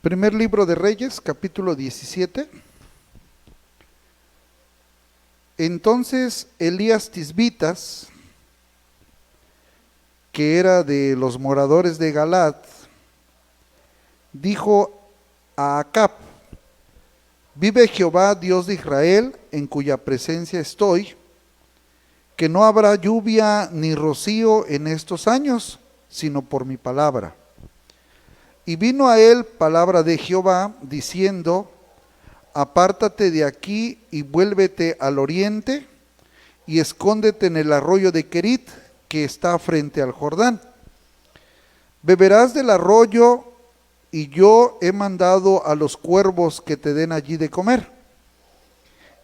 Primer libro de Reyes, capítulo 17. Entonces Elías Tisbitas, que era de los moradores de Galaad, dijo a Acab: vive Jehová, Dios de Israel, en cuya presencia estoy, que no habrá lluvia ni rocío en estos años, sino por mi palabra. Y vino a él palabra de Jehová, diciendo: apártate de aquí y vuélvete al oriente, y escóndete en el arroyo de Querit, que está frente al Jordán. Beberás del arroyo, y yo he mandado a los cuervos que te den allí de comer.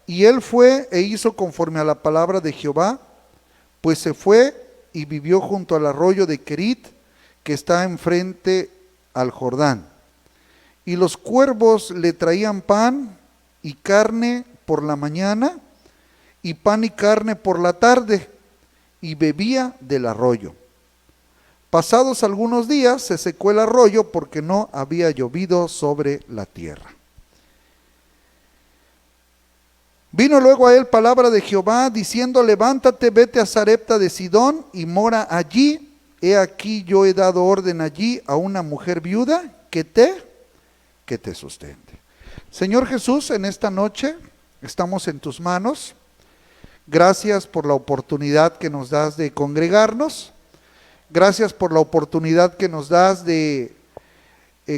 Y él fue e hizo conforme a la palabra de Jehová, pues se fue y vivió junto al arroyo de Querit, que está enfrente al Jordán. Y los cuervos le traían pan y carne por la mañana, y pan y carne por la tarde, y bebía del arroyo. Pasados algunos días se secó el arroyo, porque no había llovido sobre la tierra. Vino luego a él palabra de Jehová, diciendo: levántate, vete a Sarepta de Sidón, y mora allí. He aquí yo he dado orden allí a una mujer viuda que te sustente. Señor Jesús, en esta noche estamos en tus manos. Gracias por la oportunidad que nos das de congregarnos. Gracias por la oportunidad que nos das de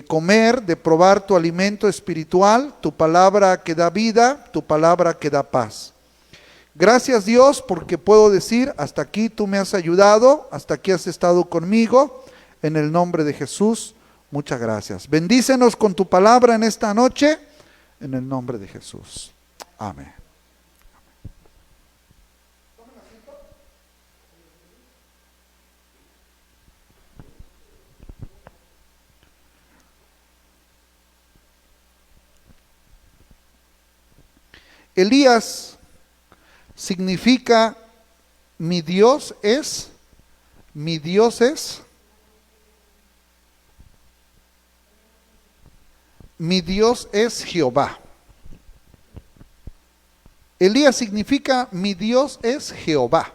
comer, de probar tu alimento espiritual, tu palabra que da vida, tu palabra que da paz. Gracias, Dios, porque puedo decir: hasta aquí tú me has ayudado, hasta aquí has estado conmigo. En el nombre de Jesús, muchas gracias. Bendícenos con tu palabra en esta noche, en el nombre de Jesús. Amén. Elías significa mi Dios es Jehová. Elías significa mi Dios es Jehová.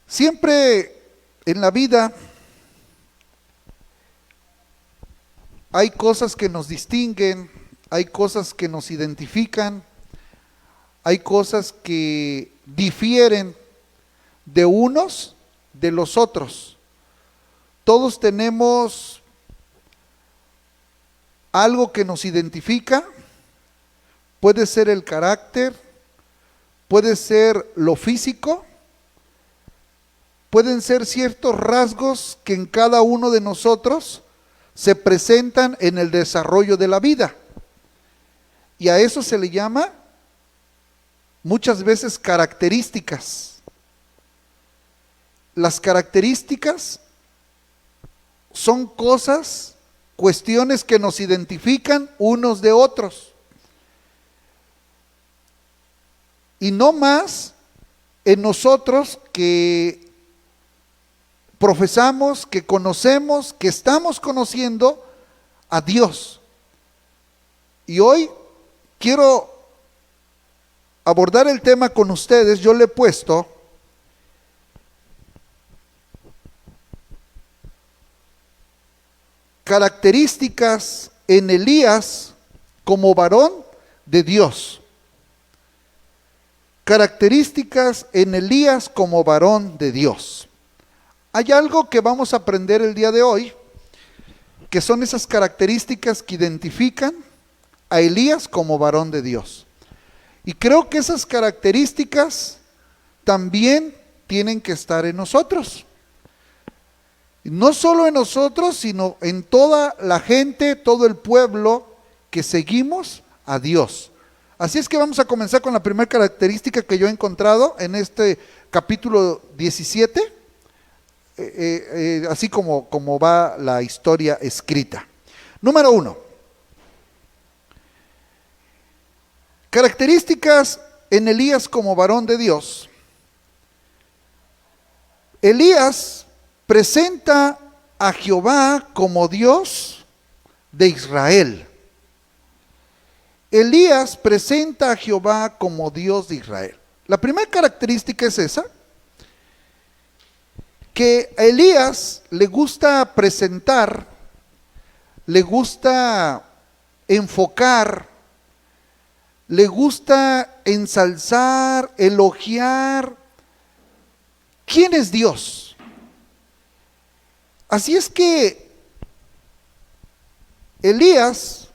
Siempre en la vida hay cosas que nos distinguen, hay cosas que nos identifican, hay cosas que difieren de unos de los otros. Todos tenemos algo que nos identifica. Puede ser el carácter, puede ser lo físico, pueden ser ciertos rasgos que en cada uno de nosotros se presentan en el desarrollo de la vida. Y a eso se le llama muchas veces características. Las características son cosas, cuestiones que nos identifican unos de otros. Y no más en nosotros que profesamos, que conocemos, que estamos conociendo a Dios. Y hoy quiero abordar el tema con ustedes. Yo le he puesto características en Elías como varón de Dios. Características en Elías como varón de Dios. Hay algo que vamos a aprender el día de hoy, que son esas características que identifican a Elías como varón de Dios. Y creo que esas características también tienen que estar en nosotros. No solo en nosotros, sino en toda la gente, todo el pueblo que seguimos a Dios. Así es que vamos a comenzar con la primera característica que yo he encontrado en este capítulo 17, así como va la historia escrita. Número 1. Características en Elías como varón de Dios. Elías presenta a Jehová como Dios de Israel. Elías presenta a Jehová como Dios de Israel. La primera característica es esa, que a Elías le gusta presentar, le gusta enfocar, le gusta ensalzar, elogiar quién es Dios. Así es que Elías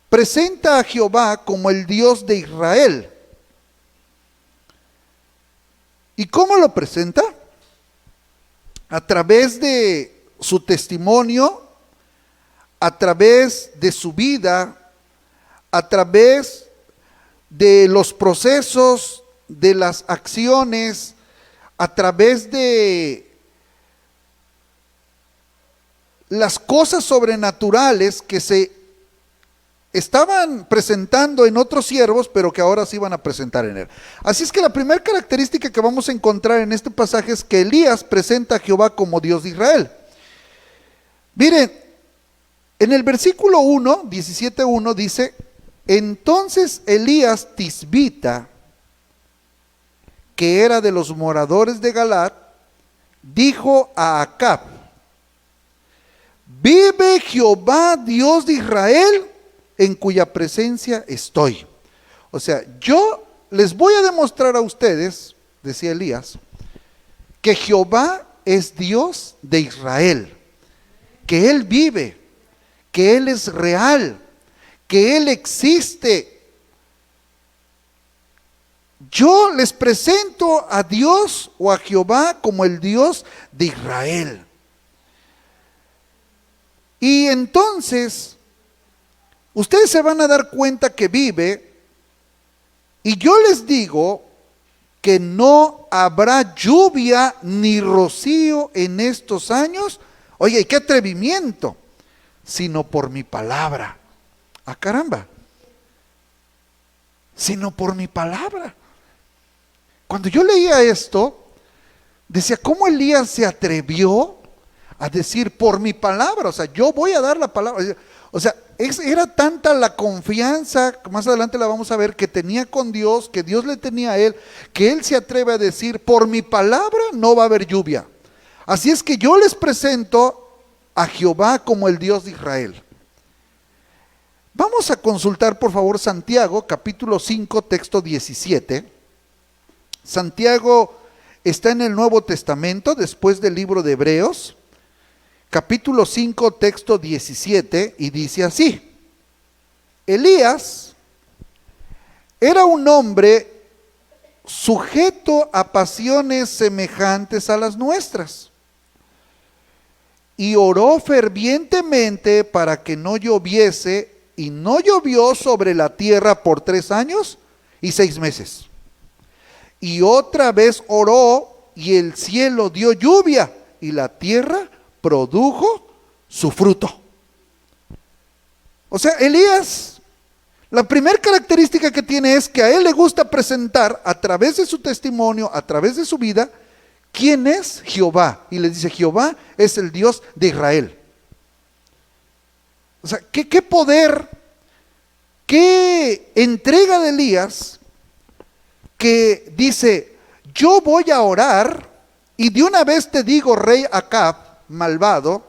presenta a Jehová como el Dios de Israel. ¿Y cómo lo presenta? A través de su testimonio, a través de su vida, a través de los procesos, de las acciones, a través de las cosas sobrenaturales que se estaban presentando en otros siervos, pero que ahora se iban a presentar en él. Así es que la primera característica que vamos a encontrar en este pasaje es que Elías presenta a Jehová como Dios de Israel. Miren, en el versículo 1, 17:1 dice: entonces Elías Tisbita, que era de los moradores de Galaad, dijo a Acab: vive Jehová Dios de Israel, en cuya presencia estoy. O sea, yo les voy a demostrar a ustedes, decía Elías, que Jehová es Dios de Israel, que Él vive, que Él es real, que Él existe. Yo les presento a Dios o a Jehová como el Dios de Israel. Y entonces ustedes se van a dar cuenta que vive, y yo les digo que no habrá lluvia ni rocío en estos años. Oye, ¿y qué atrevimiento? Sino por mi palabra. ¡Ah, caramba! Sino por mi palabra. Cuando yo leía esto, decía, ¿cómo Elías se atrevió a decir por mi palabra? O sea, yo voy a dar la palabra. O sea, era tanta la confianza, más adelante la vamos a ver, que tenía con Dios, que Dios le tenía a él, que él se atreve a decir, por mi palabra no va a haber lluvia. Así es que yo les presento a Jehová como el Dios de Israel. Vamos a consultar por favor Santiago, capítulo 5, texto 17. Santiago está en el Nuevo Testamento, después del libro de Hebreos. Capítulo 5, texto 17, y dice así: Elías era un hombre sujeto a pasiones semejantes a las nuestras, y oró fervientemente para que no lloviese, y no llovió sobre la tierra por 3 años y 6 meses. Y otra vez oró, y el cielo dio lluvia, y la tierra produjo su fruto. O sea, Elías, la primera característica que tiene es que a él le gusta presentar a través de su testimonio, a través de su vida, quién es Jehová. Y les dice, Jehová es el Dios de Israel. O sea, qué poder, qué entrega de Elías, que dice, yo voy a orar, y de una vez te digo, rey Acab, malvado,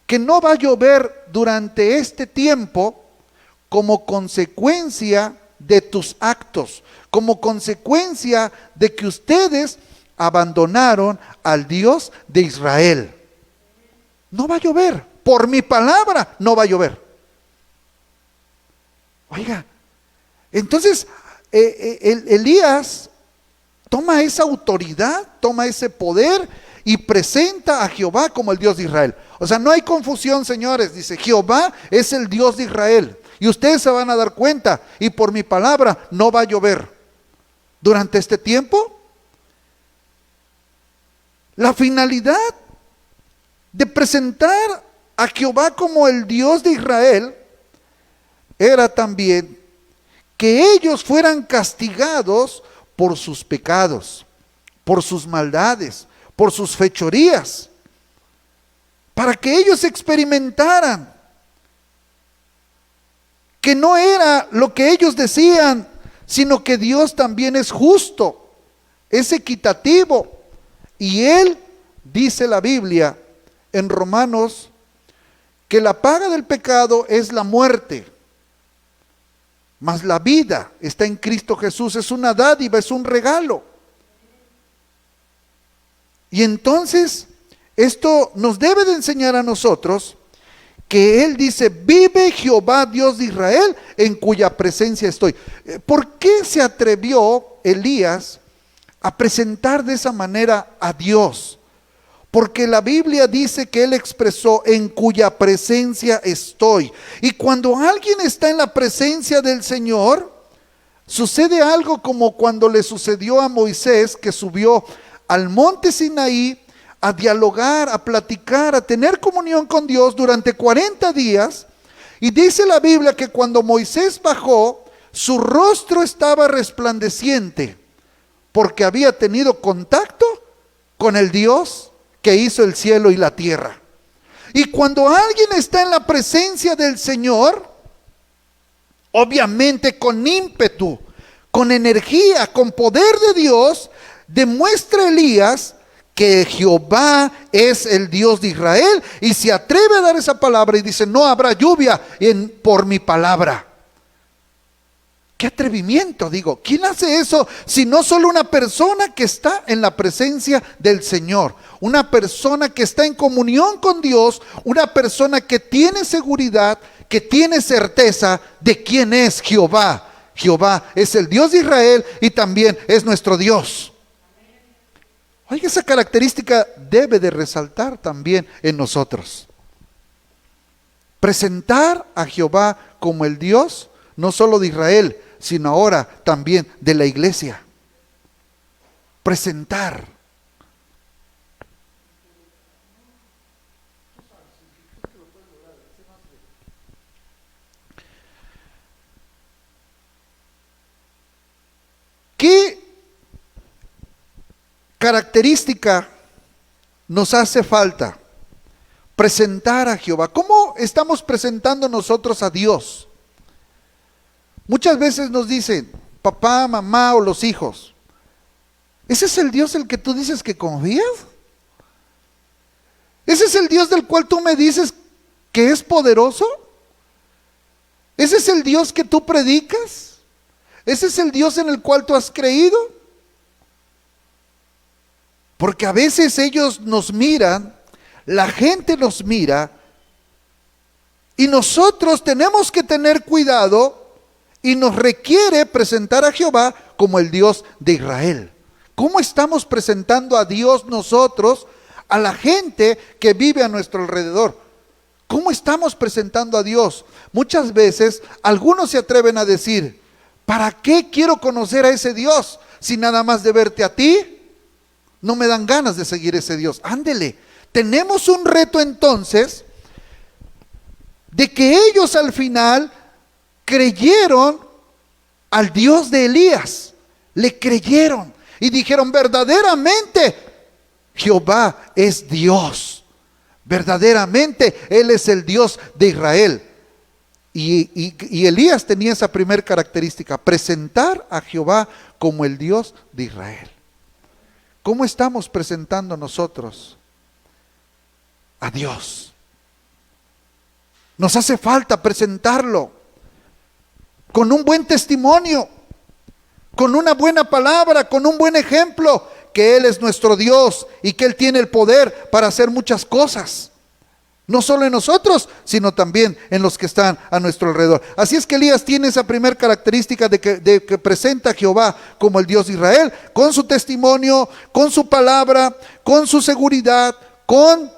que no va a llover durante este tiempo como consecuencia de tus actos, como consecuencia de que ustedes abandonaron al Dios de Israel. No va a llover, por mi palabra no va a llover. Oiga, entonces Elías toma esa autoridad, toma ese poder y presenta a Jehová como el Dios de Israel. O sea, no hay confusión, señores. Dice, Jehová es el Dios de Israel. Y ustedes se van a dar cuenta. Y por mi palabra no va a llover. Durante este tiempo, la finalidad de presentar a Jehová como el Dios de Israel era también que ellos fueran castigados por sus pecados, por sus maldades, por sus fechorías. para que ellos experimentaran que no era lo que ellos decían, sino que Dios también es justo, es equitativo. Y Él, dice la Biblia en Romanos, que la paga del pecado es la muerte, mas la vida está en Cristo Jesús, es una dádiva, es un regalo. Y entonces, esto nos debe de enseñar a nosotros que Él dice, vive Jehová Dios de Israel, en cuya presencia estoy. ¿Por qué se atrevió Elías a presentar de esa manera a Dios? Porque la Biblia dice que Él expresó, en cuya presencia estoy. Y cuando alguien está en la presencia del Señor, sucede algo como cuando le sucedió a Moisés, que subió al monte Sinaí a dialogar, a platicar, a tener comunión con Dios durante 40 días. Y dice la Biblia que cuando Moisés bajó, su rostro estaba resplandeciente, porque había tenido contacto con el Dios que hizo el cielo y la tierra. Y cuando alguien está en la presencia del Señor, obviamente con ímpetu, con energía, con poder de Dios, demuestra Elías que Jehová es el Dios de Israel, y se atreve a dar esa palabra y dice, no habrá lluvia por mi palabra. ¡Qué atrevimiento! Digo, ¿quién hace eso si no solo una persona que está en la presencia del Señor? Una persona que está en comunión con Dios, una persona que tiene seguridad, que tiene certeza de quién es Jehová. Jehová es el Dios de Israel y también es nuestro Dios. Oiga, esa característica debe de resaltar también en nosotros. Presentar a Jehová como el Dios, no solo de Israel, sino ahora también de la iglesia. Presentar. ¿Qué característica nos hace falta? Presentar a Jehová. ¿Cómo estamos presentando nosotros a Dios? Muchas veces nos dicen, papá, mamá o los hijos, ¿ese es el Dios el que tú dices que confías? ¿Ese es el Dios del cual tú me dices que es poderoso? ¿Ese es el Dios que tú predicas? ¿Ese es el Dios en el cual tú has creído? Porque a veces ellos nos miran, la gente nos mira, y nosotros tenemos que tener cuidado, y nos requiere presentar a Jehová como el Dios de Israel. ¿Cómo estamos presentando a Dios nosotros, a la gente que vive a nuestro alrededor? ¿Cómo estamos presentando a Dios? Muchas veces algunos se atreven a decir, ¿para qué quiero conocer a ese Dios si nada más de verte a ti no me dan ganas de seguir ese Dios? Ándele, tenemos un reto entonces de que ellos al final creyeron al Dios de Elías, le creyeron y dijeron, verdaderamente Jehová es Dios, verdaderamente Él es el Dios de Israel. Y Elías tenía esa primera característica, presentar a Jehová como el Dios de Israel. ¿Cómo estamos presentando nosotros a Dios? Nos hace falta presentarlo con un buen testimonio, con una buena palabra, con un buen ejemplo, que Él es nuestro Dios y que Él tiene el poder para hacer muchas cosas. No solo en nosotros, sino también en los que están a nuestro alrededor. Así es que Elías tiene esa primera característica de que presenta a Jehová como el Dios de Israel, con su testimonio, con su palabra, con su seguridad, con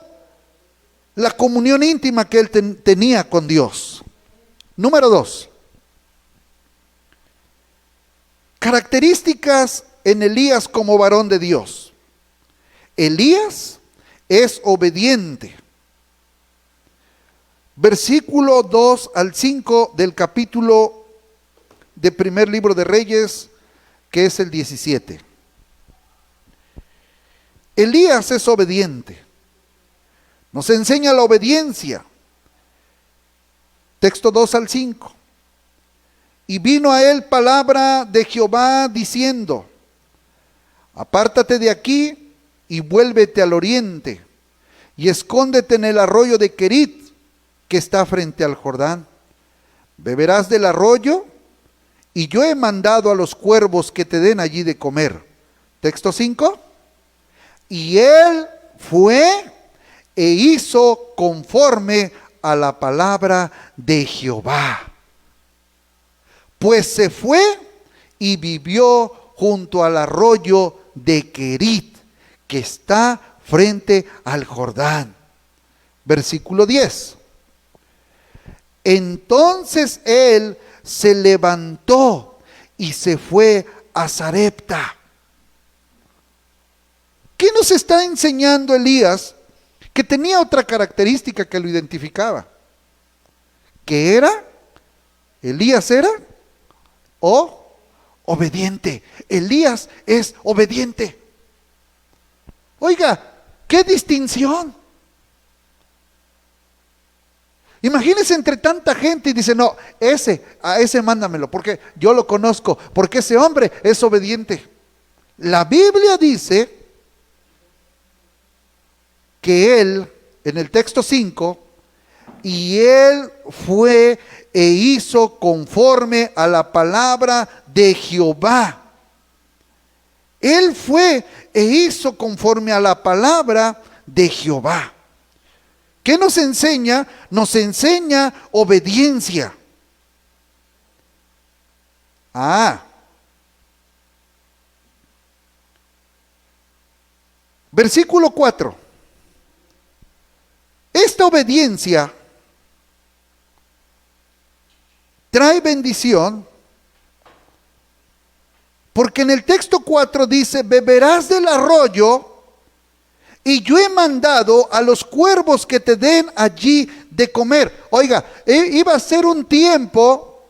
la comunión íntima que él tenía con Dios. Número 2. Características en Elías como varón de Dios. Elías es obediente. Versículo 2 al 5 del capítulo de primer libro de Reyes, que es el 17. Elías es obediente. Nos enseña la obediencia. Texto 2 al 5. Y vino a él palabra de Jehová diciendo: apártate de aquí y vuélvete al oriente, y escóndete en el arroyo de Querit, que está frente al Jordán. Beberás del arroyo, y yo he mandado a los cuervos que te den allí de comer. Texto 5. Y él fue e hizo conforme a la palabra de Jehová. Pues se fue y vivió junto al arroyo de Querit, que está frente al Jordán. Versículo 10. Entonces él se levantó y se fue a Sarepta. ¿Qué nos está enseñando Elías? Que tenía otra característica que lo identificaba. ¿Qué era? Elías era obediente. Elías es obediente. Oiga, qué distinción. Imagínense entre tanta gente y dice: no, a ese mándamelo, porque yo lo conozco, porque ese hombre es obediente. La Biblia dice que él, en el texto 5, y él fue e hizo conforme a la palabra de Jehová. Él fue e hizo conforme a la palabra de Jehová. ¿Qué nos enseña? Nos enseña obediencia. Versículo 4. Esta obediencia trae bendición, porque en el texto 4 dice: beberás del arroyo, y yo he mandado a los cuervos que te den allí de comer. Oiga, iba a ser un tiempo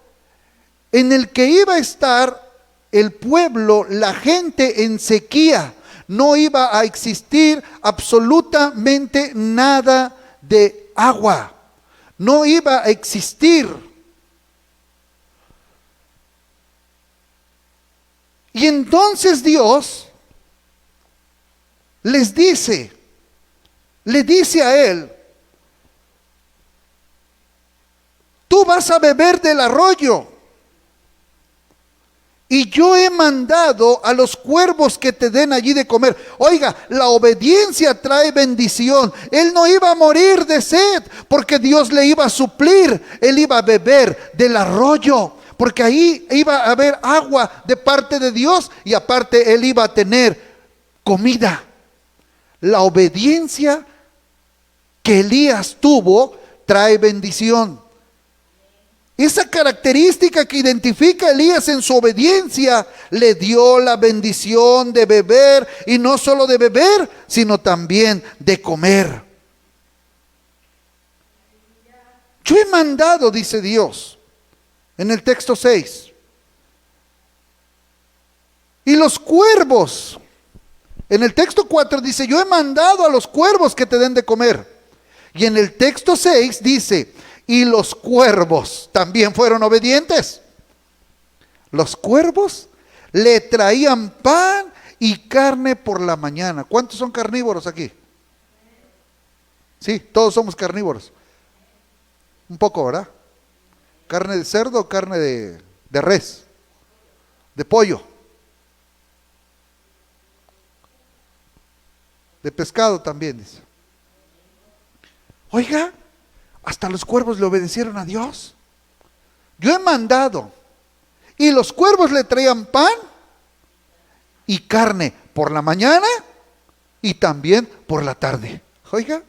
en el que iba a estar el pueblo, la gente en sequía. No iba a existir absolutamente nada de agua. No iba a existir. Y entonces Dios le dice a él: tú vas a beber del arroyo, y yo he mandado a los cuervos que te den allí de comer. Oiga, la obediencia trae bendición. Él no iba a morir de sed, porque Dios le iba a suplir. Él iba a beber del arroyo, porque ahí iba a haber agua de parte de Dios, y aparte él iba a tener comida. La obediencia que Elías tuvo trae bendición. Esa característica que identifica a Elías en su obediencia le dio la bendición de beber, y no solo de beber, sino también de comer. Yo he mandado, dice Dios en el texto 6, y los cuervos, en el texto 4 dice: yo he mandado a los cuervos que te den de comer. Y en el texto 6 dice: y los cuervos también fueron obedientes. Los cuervos le traían pan y carne por la mañana. ¿Cuántos son carnívoros aquí? Sí, todos somos carnívoros. Un poco, ¿verdad? ¿Carne de cerdo o carne de res? ¿De pollo? De pescado también, dice. Oiga, hasta los cuervos le obedecieron a Dios. Yo he mandado, y los cuervos le traían pan y carne por la mañana y también por la tarde. Oiga,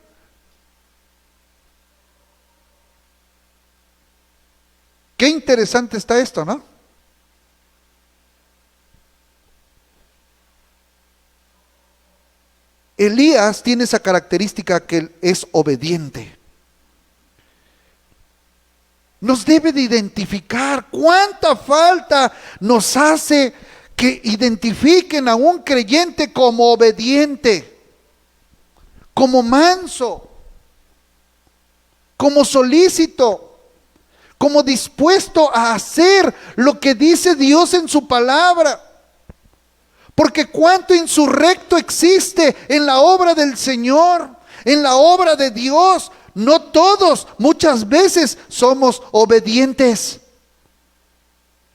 qué interesante está esto, ¿no? Elías tiene esa característica, que él es obediente. Nos debe de identificar. Cuánta falta nos hace que identifiquen a un creyente como obediente, como manso. como solícito, como dispuesto a hacer lo que dice Dios en su palabra. Porque cuánto insurrecto existe en la obra del Señor, en la obra de Dios. No todos, muchas veces somos obedientes.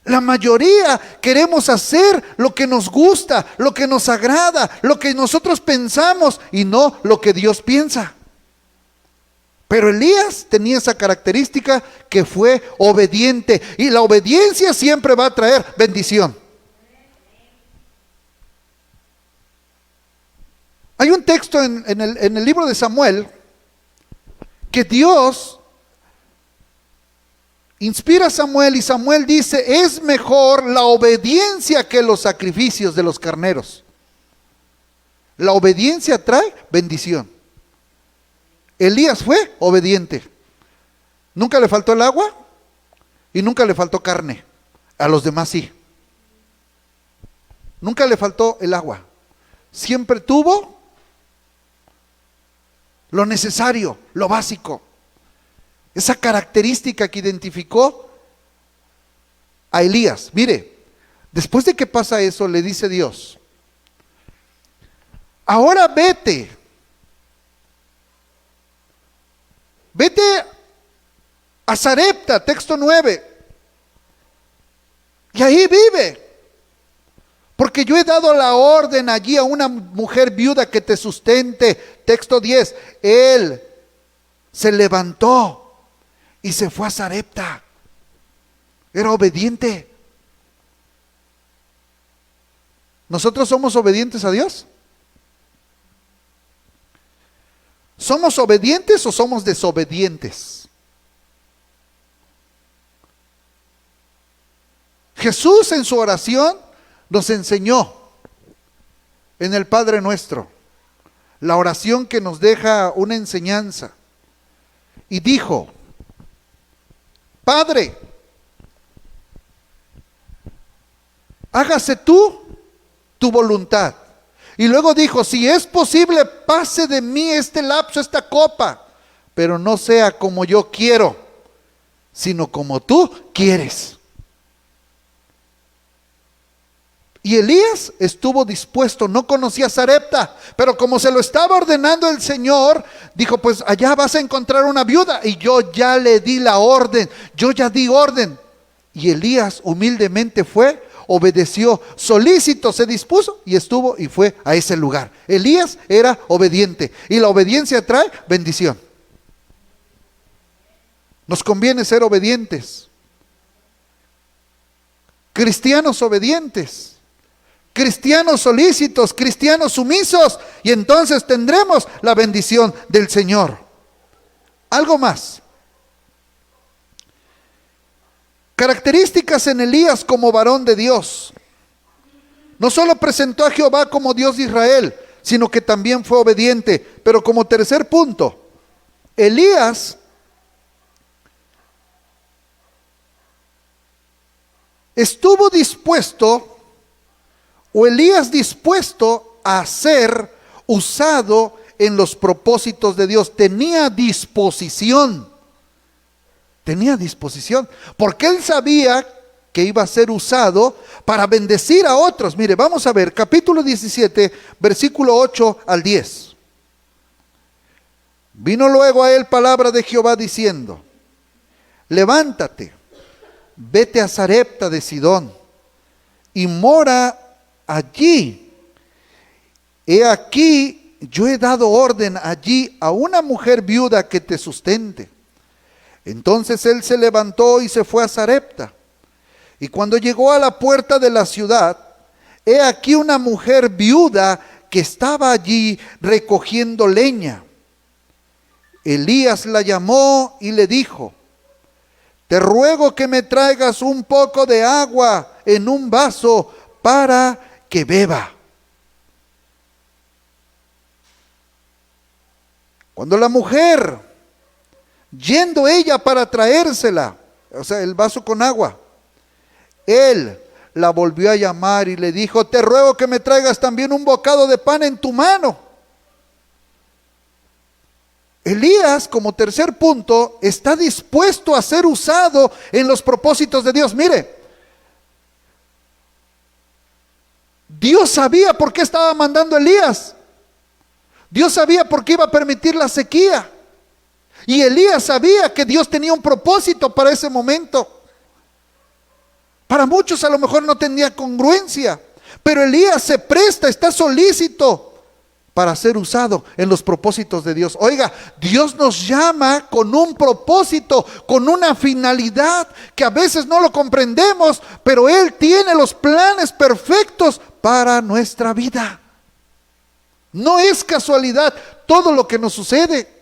La mayoría queremos hacer lo que nos gusta, lo que nos agrada, lo que nosotros pensamos y no lo que Dios piensa. Pero Elías tenía esa característica, que fue obediente, y la obediencia siempre va a traer bendición. Hay un texto en el libro de Samuel que Dios inspira a Samuel, y Samuel dice: es mejor la obediencia que los sacrificios de los carneros. La obediencia trae bendición. Elías fue obediente. Nunca le faltó el agua y nunca le faltó carne. A los demás sí. Nunca le faltó el agua. Siempre tuvo lo necesario, lo básico. Esa característica que identificó a Elías. Mire, después de que pasa eso, le dice Dios: ahora vete a Sarepta, texto 9, y ahí vive, porque yo he dado la orden allí a una mujer viuda que te sustente. Texto 10, él se levantó y se fue a Sarepta. Era obediente. ¿Nosotros somos obedientes a Dios? ¿Somos obedientes o somos desobedientes? Jesús en su oración nos enseñó en el Padre Nuestro, la oración que nos deja una enseñanza, y dijo: Padre, hágase tu voluntad. Y luego dijo: si es posible, pase de mí este lapso, esta copa, pero no sea como yo quiero, sino como tú quieres. Y Elías estuvo dispuesto, no conocía Sarepta, pero como se lo estaba ordenando el Señor, dijo: pues allá vas a encontrar una viuda, y yo ya le di la orden, yo ya di orden. Y Elías humildemente fue, obedeció, solícito, se dispuso y estuvo y fue a ese lugar. Elías era obediente, y la obediencia trae bendición. Nos conviene ser obedientes, cristianos obedientes, cristianos solícitos, cristianos sumisos, y entonces tendremos la bendición del Señor. Algo más. Características en Elías como varón de Dios. No solo presentó a Jehová como Dios de Israel, sino que también fue obediente. Pero como tercer punto, Elías estuvo dispuesto, o Elías dispuesto a ser usado en los propósitos de Dios. Tenía disposición, porque él sabía que iba a ser usado para bendecir a otros. Mire, vamos a ver, capítulo 17, versículo 8 al 10. Vino luego a él palabra de Jehová diciendo: levántate, vete a Sarepta de Sidón, y mora allí. He aquí, yo he dado orden allí a una mujer viuda que te sustente. Entonces él se levantó y se fue a Sarepta. Y cuando llegó a la puerta de la ciudad, he aquí una mujer viuda que estaba allí recogiendo leña. Elías la llamó y le dijo: te ruego que me traigas un poco de agua en un vaso para que beba. Cuando la mujer, yendo ella para traérsela, o sea, el vaso con agua, él la volvió a llamar y le dijo: te ruego que me traigas también un bocado de pan en tu mano. Elías, como tercer punto, está dispuesto a ser usado en los propósitos de Dios. Mire, Dios sabía por qué estaba mandando a Elías. Dios sabía por qué iba a permitir la sequía. Y Elías sabía que Dios tenía un propósito para ese momento. Para muchos a lo mejor no tenía congruencia, pero Elías se presta, está solícito para ser usado en los propósitos de Dios. Oiga, Dios nos llama con un propósito, con una finalidad que a veces no lo comprendemos, pero Él tiene los planes perfectos para nuestra vida. No es casualidad todo lo que nos sucede.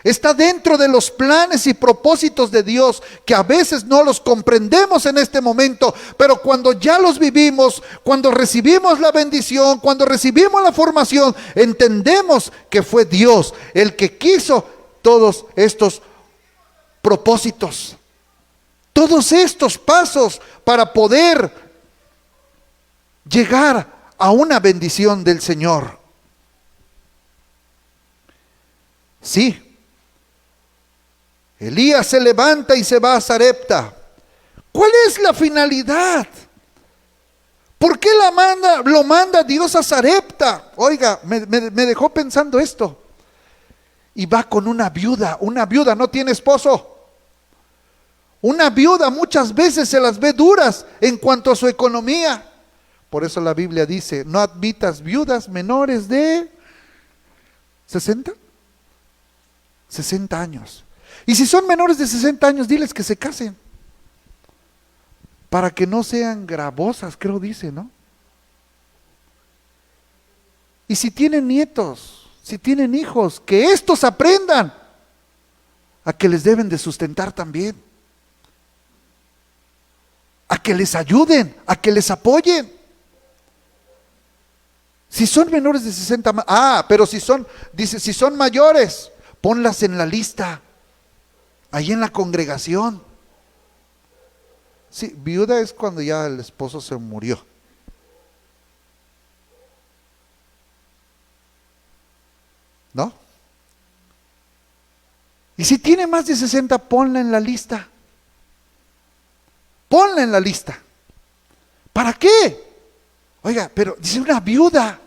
Está dentro de los planes y propósitos de Dios, que a veces no los comprendemos en este momento, pero cuando ya los vivimos, cuando recibimos la bendición, cuando recibimos la formación, entendemos que fue Dios el que quiso todos estos propósitos, todos estos pasos para poder llegar a una bendición del Señor. Sí, Elías se levanta y se va a Sarepta. ¿Cuál es la finalidad? ¿Por qué lo manda Dios a Sarepta? Oiga, me dejó pensando esto. Y va con una viuda no tiene esposo. Una viuda muchas veces se las ve duras en cuanto a su economía. Por eso la Biblia dice, no admitas viudas menores de 60 años. Y si son menores de 60 años, diles que se casen, para que no sean gravosas, creo dice, ¿no? Y si tienen nietos, si tienen hijos, que estos aprendan a que les deben de sustentar también, a que les ayuden, a que les apoyen. Si son menores de 60, pero si son mayores, ponlas en la lista, ahí en la congregación. Sí, viuda es cuando ya el esposo se murió. ¿No? Y si tiene más de 60, ponla en la lista. Ponla en la lista. ¿Para qué? Oiga, pero dice una viuda.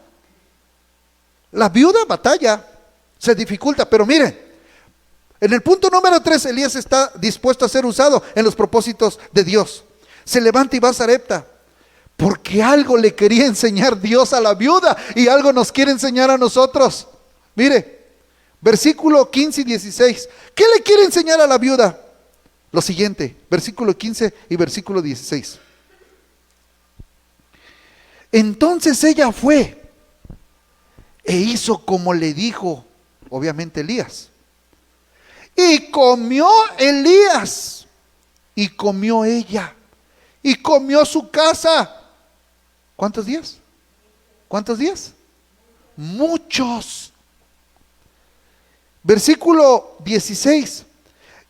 La viuda batalla, se dificulta, pero mire, en el punto número 3, Elías está dispuesto a ser usado en los propósitos de Dios. Se levanta y va a Sarepta, porque algo le quería enseñar Dios a la viuda y algo nos quiere enseñar a nosotros. Mire, versículo 15 y 16. ¿Qué le quiere enseñar a la viuda? Lo siguiente, versículo 15 y versículo 16. Entonces ella fue e hizo como le dijo, obviamente Elías. Y comió Elías, y comió ella, y comió su casa. ¿Cuántos días? ¿Cuántos días? Muchos. Versículo 16.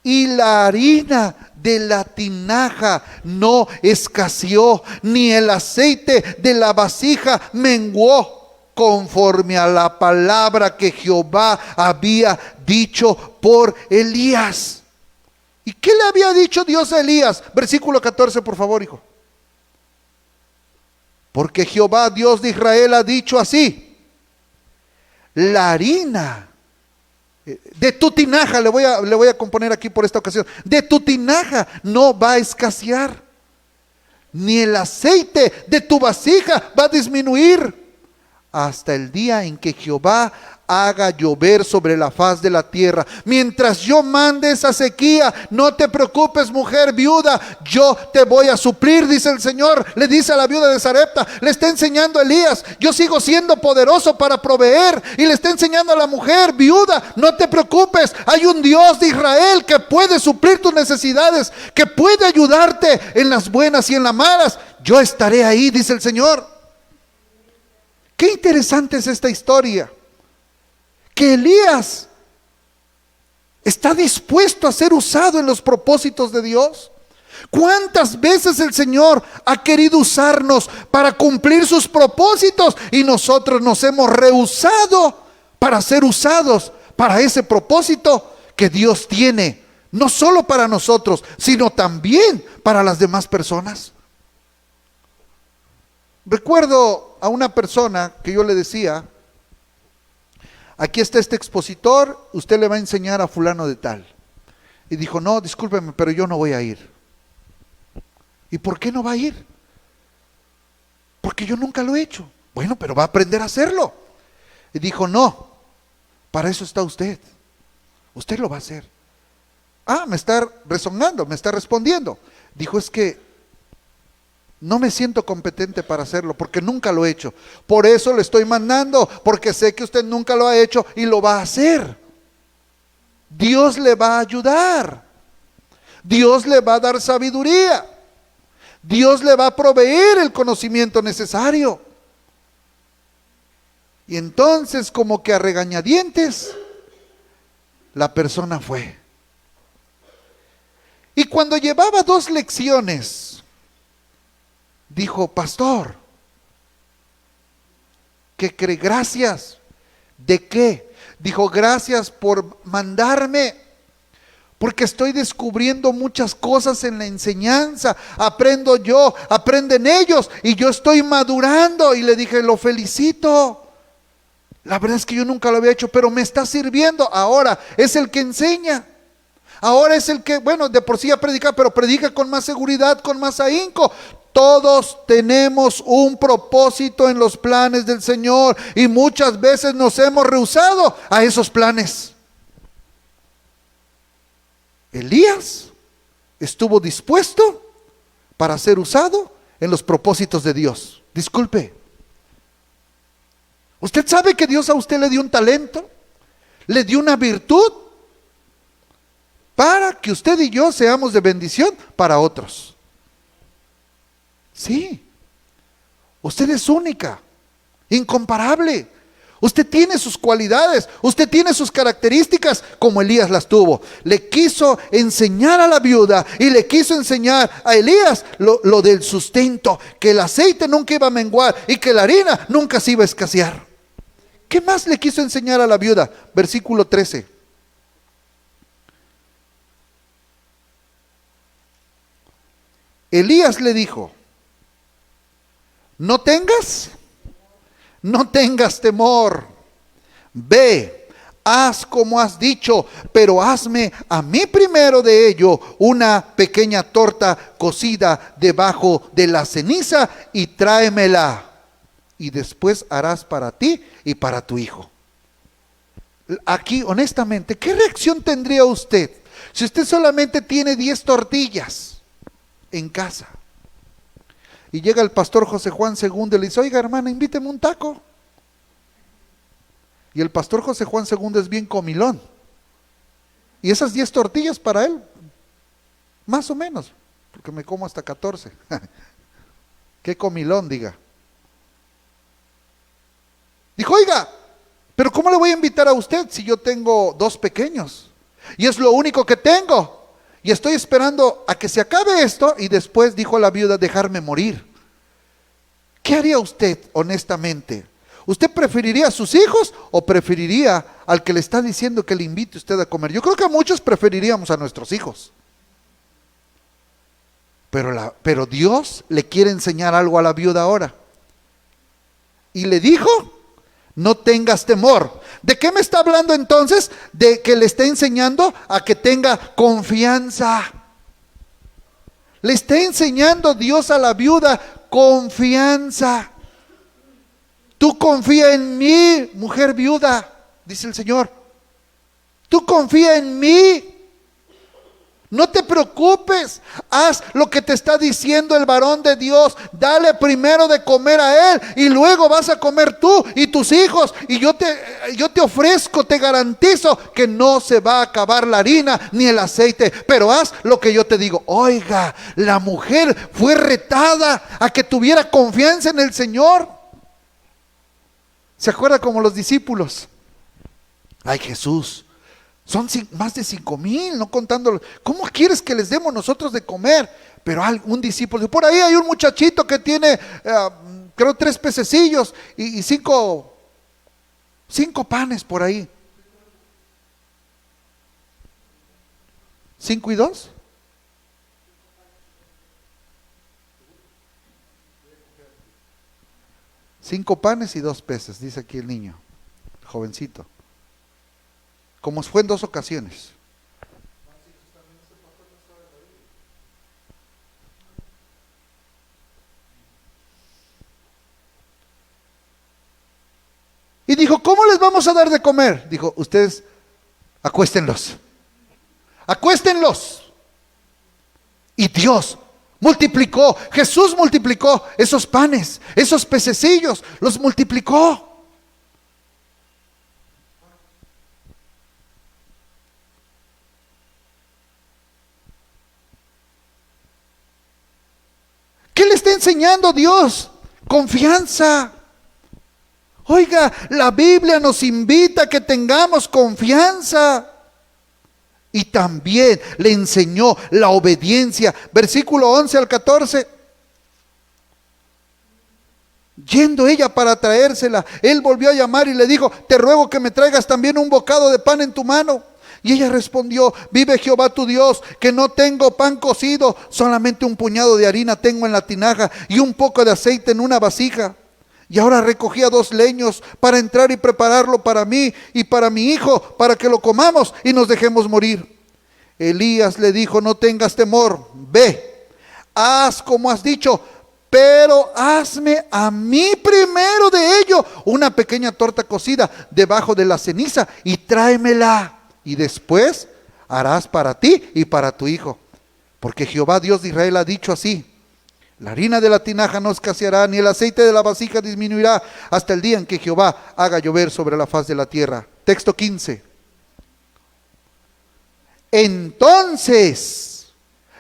Y la harina de la tinaja no escaseó, ni el aceite de la vasija menguó, conforme a la palabra que Jehová había dicho por Elías. ¿Y qué le había dicho Dios a Elías? Versículo 14, por favor, hijo. Porque Jehová, Dios de Israel, ha dicho así: la harina de tu tinaja, le voy a componer aquí por esta ocasión, de tu tinaja no va a escasear, ni el aceite de tu vasija va a disminuir, hasta el día en que Jehová haga llover sobre la faz de la tierra. Mientras yo mande esa sequía, no te preocupes, mujer viuda, yo te voy a suplir, dice el Señor. Le dice a la viuda de Sarepta, le está enseñando a Elías, yo sigo siendo poderoso para proveer. Y le está enseñando a la mujer viuda, no te preocupes, hay un Dios de Israel que puede suplir tus necesidades, que puede ayudarte en las buenas y en las malas. Yo estaré ahí, dice el Señor. Qué interesante es esta historia, que Elías está dispuesto a ser usado en los propósitos de Dios. ¿Cuántas veces el Señor ha querido usarnos para cumplir sus propósitos y nosotros nos hemos rehusado para ser usados para ese propósito que Dios tiene, no solo para nosotros, sino también para las demás personas. Recuerdo a una persona que yo le decía: aquí está este expositor, usted le va a enseñar a fulano de tal. Y dijo: no, discúlpeme, pero yo no voy a ir. ¿Y por qué no va a ir? Porque yo nunca lo he hecho. Bueno, pero va a aprender a hacerlo. Y dijo: no, para eso está usted. Usted lo va a hacer. Ah, me está resonando, me está respondiendo. Dijo: es que no me siento competente para hacerlo porque nunca lo he hecho. Por eso le estoy mandando, porque sé que usted nunca lo ha hecho y lo va a hacer. Dios le va a ayudar. Dios le va a dar sabiduría. Dios le va a proveer el conocimiento necesario. Y entonces, como que a regañadientes, la persona fue. Y cuando llevaba 2 lecciones, dijo: pastor, ¿qué cree? Gracias. ¿De qué? Dijo: gracias por mandarme, porque estoy descubriendo muchas cosas en la enseñanza. Aprendo yo, aprenden ellos, y yo estoy madurando. Y le dije: lo felicito. La verdad es que yo nunca lo había hecho, pero me está sirviendo. Ahora es el que enseña. Ahora es el que, bueno, de por sí ya predica, pero predica con más seguridad, con más ahínco. Todos tenemos un propósito en los planes del Señor y muchas veces nos hemos rehusado a esos planes. Elías estuvo dispuesto para ser usado en los propósitos de Dios. Disculpe, ¿usted sabe que Dios a usted le dio un talento? ¿Le dio una virtud? Para que usted y yo seamos de bendición para otros. Sí, usted es única, incomparable. Usted tiene sus cualidades, usted tiene sus características como Elías las tuvo. Le quiso enseñar a la viuda y le quiso enseñar a Elías lo del sustento, que el aceite nunca iba a menguar y que la harina nunca se iba a escasear. ¿Qué más le quiso enseñar a la viuda? Versículo 13. Elías le dijo: no tengas temor, ve, haz como has dicho, pero hazme a mí primero de ello una pequeña torta cocida debajo de la ceniza y tráemela, y después harás para ti y para tu hijo. Aquí, honestamente, ¿qué reacción tendría usted si usted solamente tiene 10 tortillas en casa? Y llega el pastor José Juan II y le dice: oiga, hermana, invíteme un taco. Y el pastor José Juan II es bien comilón. Y esas 10 tortillas para él, más o menos, porque me como hasta 14. Qué comilón, diga. Dijo: oiga, pero ¿cómo le voy a invitar a usted si yo tengo 2 pequeños? Y es lo único que tengo. Y estoy esperando a que se acabe esto y después, dijo la viuda, dejarme morir. ¿Qué haría usted honestamente? ¿Usted preferiría a sus hijos o preferiría al que le está diciendo que le invite usted a comer? Yo creo que muchos preferiríamos a nuestros hijos. Pero Dios le quiere enseñar algo a la viuda ahora. Y le dijo: no tengas temor. ¿De qué me está hablando entonces? De que le está enseñando a que tenga confianza. Le está enseñando Dios a la viuda confianza. Tú confía en mí, mujer viuda, dice el Señor. Tú confía en mí. No te preocupes, haz lo que te está diciendo el varón de Dios. Dale primero de comer a él y luego vas a comer tú y tus hijos. Y yo te ofrezco, te garantizo que no se va a acabar la harina ni el aceite. Pero haz lo que yo te digo. Oiga, la mujer fue retada a que tuviera confianza en el Señor. ¿Se acuerda como los discípulos? Ay, Jesús, son más de 5,000, no contando. ¿Cómo quieres que les demos nosotros de comer? Pero un discípulo, por ahí hay un muchachito que tiene, creo 3 pececillos y 5 panes por ahí. ¿5 y 2? Cinco panes y 2 peces, dice aquí el niño, el jovencito. Como fue en 2 ocasiones. Y dijo, ¿cómo les vamos a dar de comer? Dijo, ustedes acuéstenlos. Acuéstenlos. Y Dios multiplicó, Jesús multiplicó esos panes, esos pececillos, los multiplicó. ¿Qué le está enseñando Dios? Confianza. Oiga, la Biblia nos invita a que tengamos confianza. Y también le enseñó la obediencia. Versículo 11 al 14. Yendo ella para traérsela, él volvió a llamar y le dijo, te ruego que me traigas también un bocado de pan en tu mano. Y ella respondió, vive Jehová tu Dios, que no tengo pan cocido, solamente un puñado de harina tengo en la tinaja y un poco de aceite en una vasija. Y ahora recogía 2 leños para entrar y prepararlo para mí y para mi hijo, para que lo comamos y nos dejemos morir. Elías le dijo, no tengas temor, ve, haz como has dicho, pero hazme a mí primero de ello una pequeña torta cocida debajo de la ceniza y tráemela. Y después harás para ti y para tu hijo. Porque Jehová Dios de Israel ha dicho así, la harina de la tinaja no escaseará, ni el aceite de la vasija disminuirá, hasta el día en que Jehová haga llover sobre la faz de la tierra. Texto 15. Entonces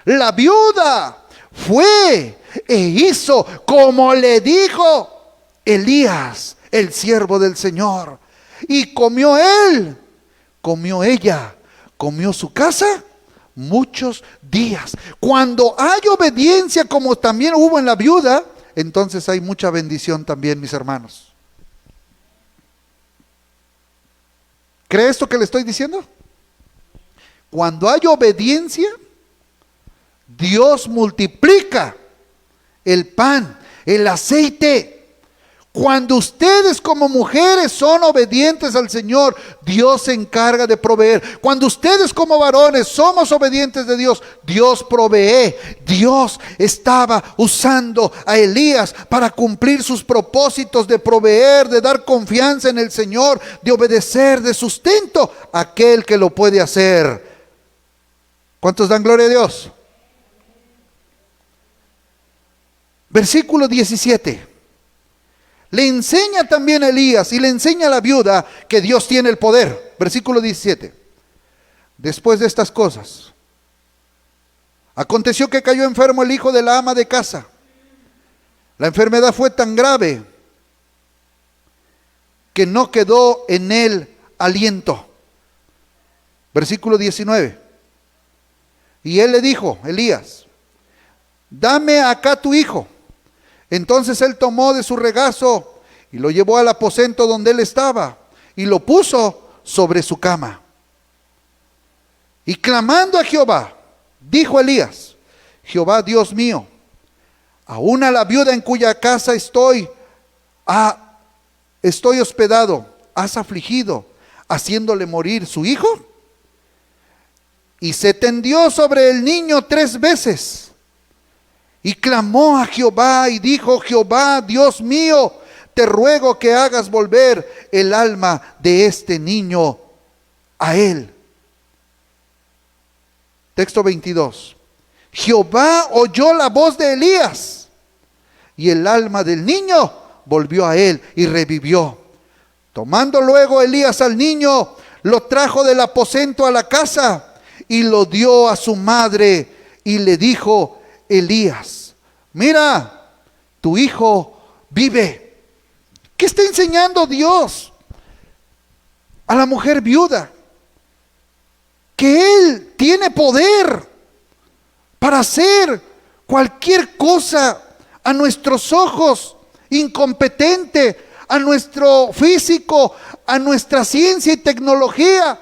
la viuda fue e hizo como le dijo Elías, el siervo del Señor. Y comió él, comió ella, comió su casa muchos días. Cuando hay obediencia, como también hubo en la viuda, entonces hay mucha bendición también, mis hermanos. ¿Cree esto que le estoy diciendo? Cuando hay obediencia, Dios multiplica el pan, el aceite. Cuando ustedes como mujeres son obedientes al Señor, Dios se encarga de proveer. Cuando ustedes como varones somos obedientes de Dios, Dios provee. Dios estaba usando a Elías para cumplir sus propósitos de proveer, de dar confianza en el Señor, de obedecer, de sustento a aquel que lo puede hacer. ¿Cuántos dan gloria a Dios? Versículo 17. Le enseña también a Elías y le enseña a la viuda que Dios tiene el poder. Versículo 17. Después de estas cosas, aconteció que cayó enfermo el hijo de la ama de casa. La enfermedad fue tan grave que no quedó en él aliento. Versículo 19. Y él le dijo, Elías, dame acá tu hijo. Entonces él tomó de su regazo y lo llevó al aposento donde él estaba y lo puso sobre su cama. Y clamando a Jehová, dijo Elías, Jehová Dios mío, aún a la viuda en cuya casa estoy hospedado, has afligido, haciéndole morir su hijo. Y se tendió sobre el niño 3 veces. Y clamó a Jehová y dijo, Jehová, Dios mío, te ruego que hagas volver el alma de este niño a él. Texto 22. Jehová oyó la voz de Elías y el alma del niño volvió a él y revivió. Tomando luego Elías al niño, lo trajo del aposento a la casa y lo dio a su madre y le dijo, Elías, mira, tu hijo vive. ¿Qué está enseñando Dios a la mujer viuda? Que Él tiene poder para hacer cualquier cosa a nuestros ojos incompetente, a nuestro físico, a nuestra ciencia y tecnología.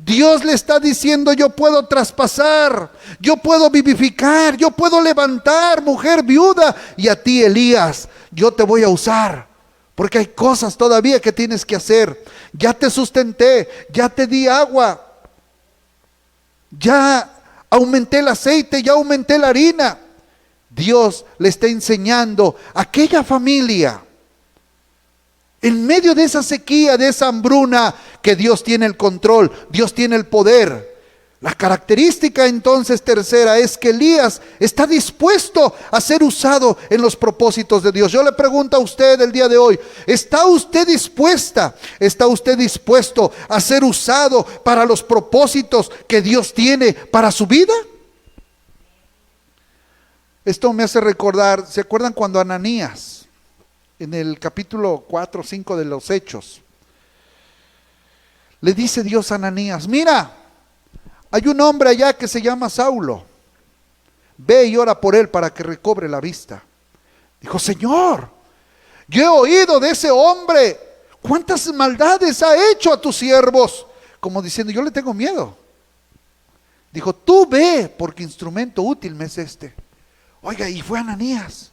Dios le está diciendo: yo puedo traspasar, yo puedo vivificar, yo puedo levantar, mujer viuda. Y a ti, Elías, yo te voy a usar, porque hay cosas todavía que tienes que hacer. Ya te sustenté, ya te di agua, ya aumenté el aceite, ya aumenté la harina. Dios le está enseñando a aquella familia, en medio de esa sequía, de esa hambruna, que Dios tiene el control, Dios tiene el poder. La característica entonces tercera es que Elías está dispuesto a ser usado en los propósitos de Dios. Yo le pregunto a usted el día de hoy: ¿está usted dispuesta? ¿Está usted dispuesto a ser usado para los propósitos que Dios tiene para su vida? Esto me hace recordar, ¿se acuerdan cuando Ananías, en el capítulo 4 o 5 de los Hechos, le dice Dios a Ananías: mira, hay un hombre allá que se llama Saulo, ve y ora por él para que recobre la vista? Dijo: Señor, yo he oído de ese hombre, cuántas maldades ha hecho a tus siervos. Como diciendo: yo le tengo miedo. Dijo: tú ve, porque instrumento útil me es este. Oiga, y fue Ananías.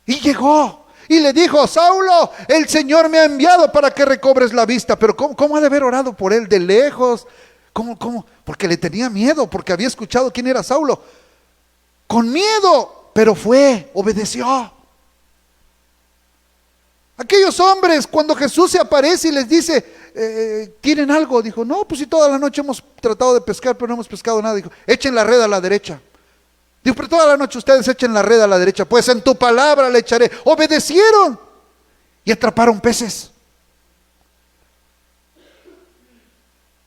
Y llegó y le dijo: Saulo, el Señor me ha enviado para que recobres la vista. Pero ¿cómo ha de haber orado por él de lejos? ¿Cómo? Porque le tenía miedo, porque había escuchado quién era Saulo. Con miedo, pero fue, obedeció. Aquellos hombres, cuando Jesús se aparece y les dice: ¿tienen algo? Dijo: no, pues si toda la noche hemos tratado de pescar, pero no hemos pescado nada. Dijo: echen la red a la derecha. Dijo: pero toda la noche ustedes echen la red a la derecha. Pues en tu palabra le echaré. Obedecieron y atraparon peces.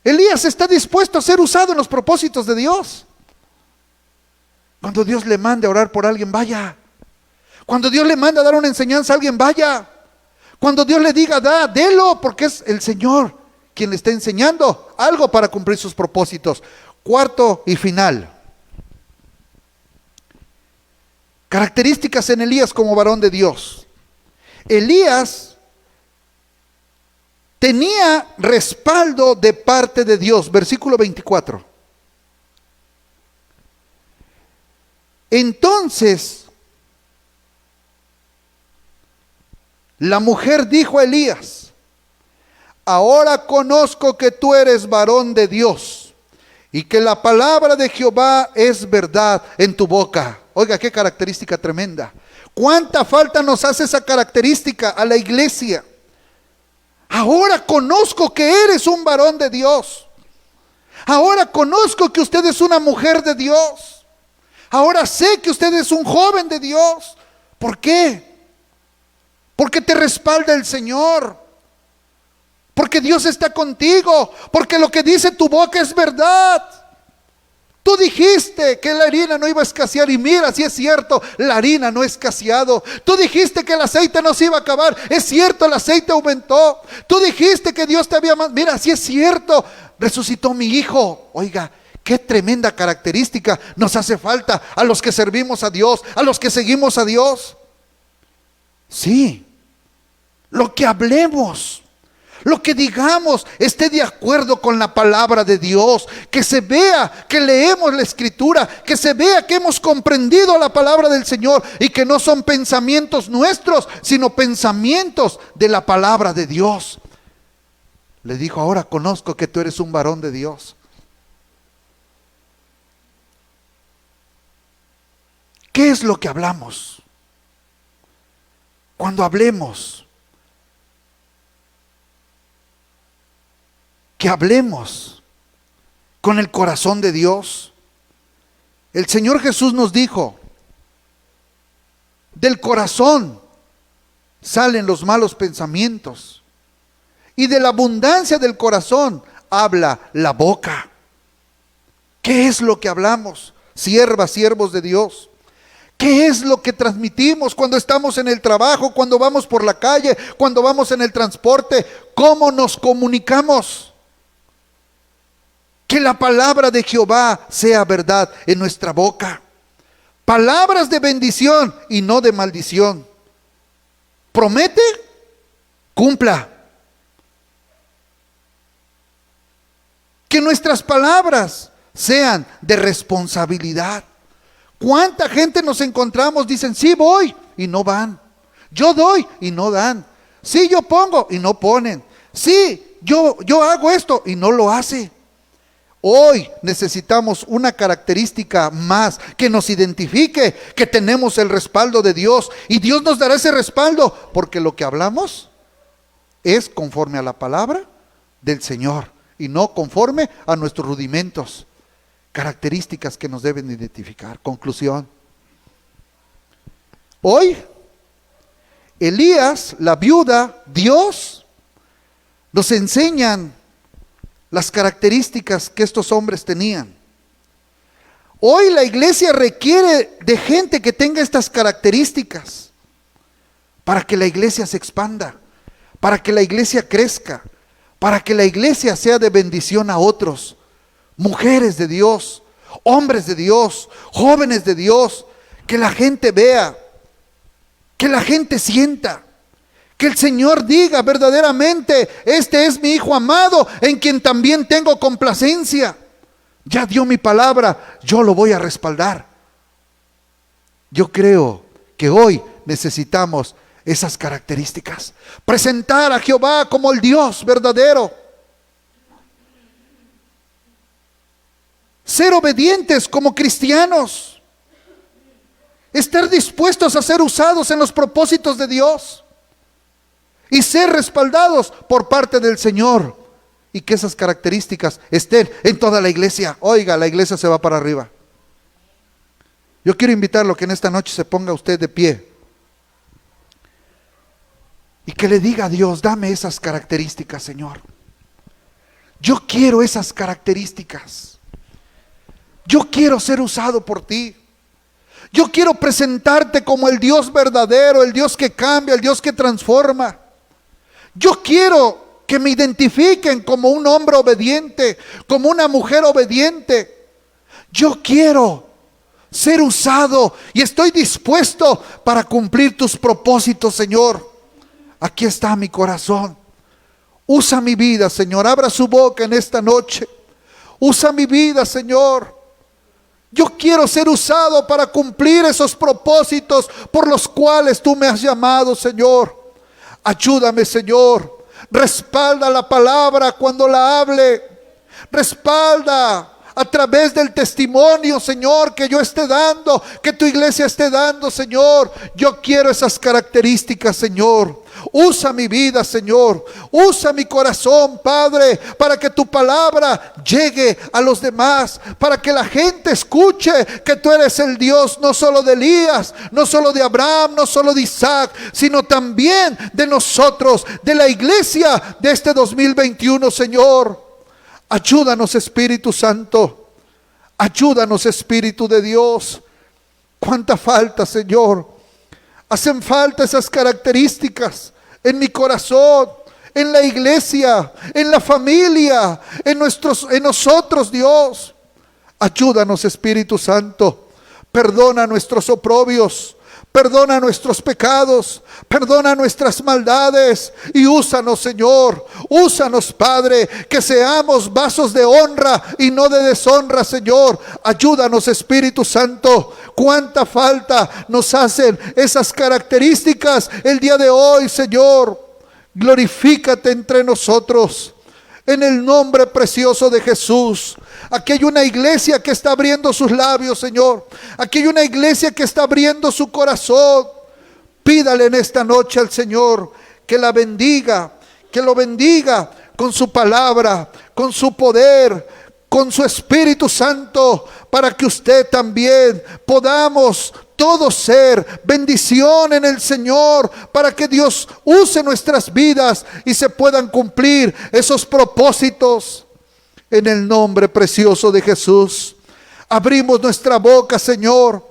Elías está dispuesto a ser usado en los propósitos de Dios. Cuando Dios le mande a orar por alguien, vaya. Cuando Dios le manda a dar una enseñanza a alguien, vaya. Cuando Dios le diga: délo, porque es el Señor quien le está enseñando algo para cumplir sus propósitos. Cuarto y final. Características en Elías como varón de Dios. Elías tenía respaldo de parte de Dios. Versículo 24. Entonces la mujer dijo a Elías: ahora conozco que tú eres varón de Dios y que la palabra de Jehová es verdad en tu boca. Oiga, qué característica tremenda. ¿Cuánta falta nos hace esa característica a la iglesia? Ahora conozco que eres un varón de Dios. Ahora conozco que usted es una mujer de Dios. Ahora sé que usted es un joven de Dios. ¿Por qué? Porque te respalda el Señor. Porque Dios está contigo. Porque lo que dice tu boca es verdad. Tú dijiste que la harina no iba a escasear, y mira, si es cierto, la harina no ha escaseado. Tú dijiste que el aceite no se iba a acabar, es cierto, el aceite aumentó. Tú dijiste que Dios te había mandado, mira, si es cierto, resucitó mi hijo. Oiga, qué tremenda característica nos hace falta a los que servimos a Dios, a los que seguimos a Dios. Sí, lo que hablemos, lo que digamos esté de acuerdo con la palabra de Dios. Que se vea que leemos la escritura, que se vea que hemos comprendido la palabra del Señor y que no son pensamientos nuestros, sino pensamientos de la palabra de Dios. Le dijo: ahora conozco que tú eres un varón de Dios. ¿Qué es lo que hablamos? Cuando hablemos, que hablemos con el corazón de Dios. El Señor Jesús nos dijo: del corazón salen los malos pensamientos, y de la abundancia del corazón habla la boca. ¿Qué es lo que hablamos, siervas, siervos de Dios? ¿Qué es lo que transmitimos cuando estamos en el trabajo, cuando vamos por la calle, cuando vamos en el transporte? ¿Cómo nos comunicamos? Que la palabra de Jehová sea verdad en nuestra boca. Palabras de bendición y no de maldición. ¿Promete? Cumpla. Que nuestras palabras sean de responsabilidad. ¿Cuánta gente nos encontramos? Dicen, sí voy, y no van. Yo doy, y no dan. Sí, yo pongo, y no ponen. Sí, yo hago esto, y no lo hace. Hoy necesitamos una característica más que nos identifique que tenemos el respaldo de Dios, y Dios nos dará ese respaldo porque lo que hablamos es conforme a la palabra del Señor y no conforme a nuestros rudimentos. Características que nos deben identificar. Conclusión. Hoy Elías, la viuda, Dios nos enseñan las características que estos hombres tenían. Hoy la iglesia requiere de gente que tenga estas características para que la iglesia se expanda, para que la iglesia crezca, para que la iglesia sea de bendición a otros. Mujeres de Dios, hombres de Dios, jóvenes de Dios, que la gente vea, que la gente sienta, que el Señor diga verdaderamente, este es mi Hijo amado, en quien también tengo complacencia. Ya dio mi palabra, yo lo voy a respaldar. Yo creo que hoy necesitamos esas características. Presentar a Jehová como el Dios verdadero. Ser obedientes como cristianos. Estar dispuestos a ser usados en los propósitos de Dios. Y ser respaldados por parte del Señor. Y que esas características estén en toda la iglesia. Oiga, la iglesia se va para arriba. Yo quiero invitarlo que en esta noche se ponga usted de pie. Y que le diga a Dios, dame esas características, Señor. Yo quiero esas características. Yo quiero ser usado por ti. Yo quiero presentarte como el Dios verdadero, el Dios que cambia, el Dios que transforma. Yo quiero que me identifiquen como un hombre obediente, como una mujer obediente. Yo quiero ser usado y estoy dispuesto para cumplir tus propósitos, Señor. Aquí está mi corazón. Usa mi vida, Señor. Abra su boca en esta noche. Usa mi vida, Señor. Yo quiero ser usado para cumplir esos propósitos por los cuales tú me has llamado, Señor. Ayúdame, Señor. Respalda la palabra cuando la hable. Respalda a través del testimonio, Señor, que yo esté dando, que tu iglesia esté dando, Señor. Yo quiero esas características, Señor. Usa mi vida, Señor. Usa mi corazón, Padre, para que tu palabra llegue a los demás, para que la gente escuche que tú eres el Dios no solo de Elías, no solo de Abraham, no solo de Isaac, sino también de nosotros, de la iglesia de este 2021, Señor. Ayúdanos, Espíritu Santo. Ayúdanos, Espíritu de Dios. Cuánta falta, Señor. Hacen falta esas características en mi corazón, en la iglesia, en la familia, en nosotros, Dios. Ayúdanos, Espíritu Santo. Perdona nuestros oprobios. Perdona nuestros pecados, perdona nuestras maldades y úsanos, Señor. Úsanos, Padre, que seamos vasos de honra y no de deshonra, Señor. Ayúdanos, Espíritu Santo. Cuánta falta nos hacen esas características el día de hoy, Señor. Glorifícate entre nosotros. En el nombre precioso de Jesús. Aquí hay una iglesia que está abriendo sus labios, Señor. Aquí hay una iglesia que está abriendo su corazón. Pídale en esta noche al Señor que la bendiga, que lo bendiga con su palabra, con su poder, con su Espíritu Santo, para que usted también podamos todos ser bendición en el Señor, para que Dios use nuestras vidas y se puedan cumplir esos propósitos. En el nombre precioso de Jesús, abrimos nuestra boca, Señor,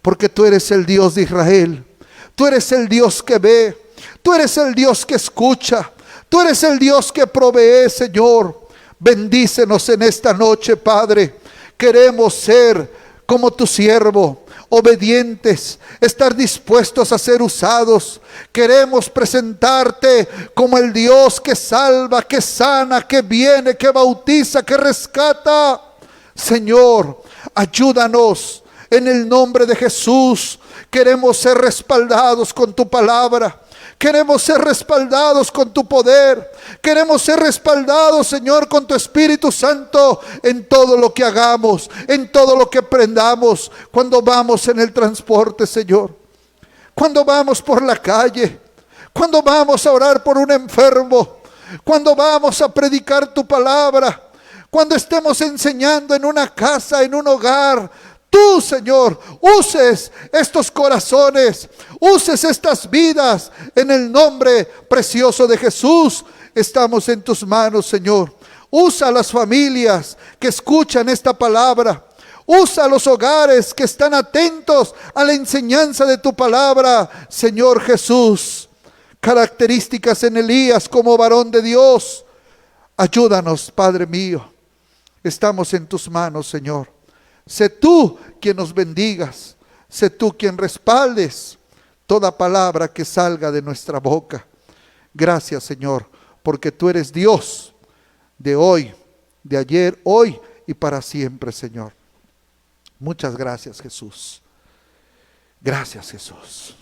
porque tú eres el Dios de Israel. Tú eres el Dios que ve, tú eres el Dios que escucha, tú eres el Dios que provee, Señor. Bendícenos en esta noche, Padre. Queremos ser como tu siervo, obedientes, estar dispuestos a ser usados. Queremos presentarte como el Dios que salva, que sana, que viene, que bautiza, que rescata. Señor, ayúdanos en el nombre de Jesús. Queremos ser respaldados con tu palabra. Queremos ser respaldados con tu poder. Queremos ser respaldados, Señor, con tu Espíritu Santo en todo lo que hagamos, en todo lo que aprendamos. Cuando vamos en el transporte, Señor, cuando vamos por la calle, cuando vamos a orar por un enfermo, cuando vamos a predicar tu palabra, cuando estemos enseñando en una casa, en un hogar, tú, Señor, uses estos corazones, uses estas vidas en el nombre precioso de Jesús. Estamos en tus manos, Señor. Usa a las familias que escuchan esta palabra. Usa a los hogares que están atentos a la enseñanza de tu palabra, Señor Jesús. Características en Elías como varón de Dios. Ayúdanos, Padre mío. Estamos en tus manos, Señor. Sé tú quien nos bendigas. Sé tú quien respaldes toda palabra que salga de nuestra boca. Gracias, Señor, porque tú eres Dios de hoy, de ayer, hoy y para siempre, Señor. Muchas gracias, Jesús. Gracias, Jesús.